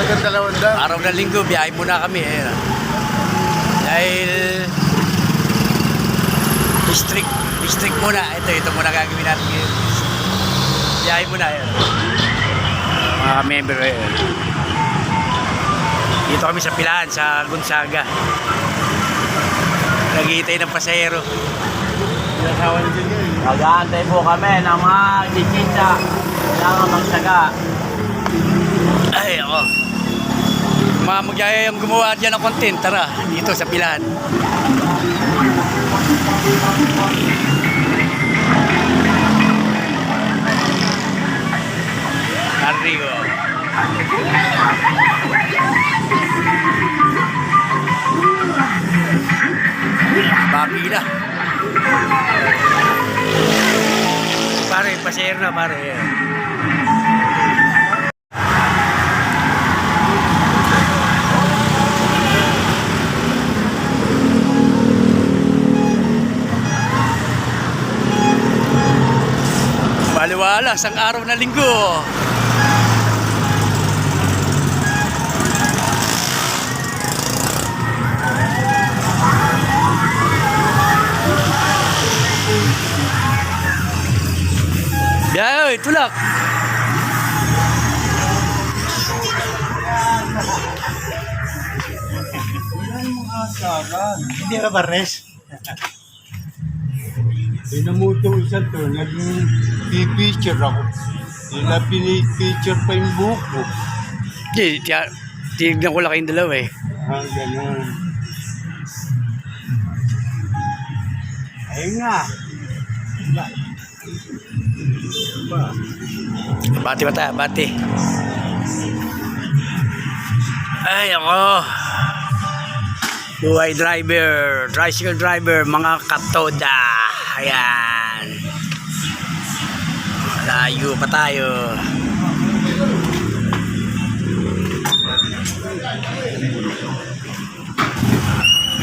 Hanggang 200. Araw na linggo, biyahe muna kami. Ayan. Dahil district muna. Ito muna gagawin natin ngayon. Biyahe muna. Ayan. Mga member. Ayan. Dito kami sa Pilahan, sa Gonzaga. Naghihintay ng pasahero. Mag-aantay po kami ng mga chichita. Kailangan magsaga. Ay, ako. Mga magyayayang gumawa dyan ng content. Tara, dito sa Pilahan. Arrigo. Babi na. Pare, pasahero na pare. Baliwala, sang araw na linggo. Yaoy, tulak. Hindi ka bares. Pinamutusan to, naging pipicture ako. Sila pinipicture pa yung buko. Tinignan ko lang kayong dalawa eh. Ah, ganun. Ayun nga. Bati ba tayo? Bati. Ay, ako. Buhay driver, tricycle driver, mga katoda. Ayan. Layo pa tayo.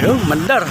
Yo, mandar.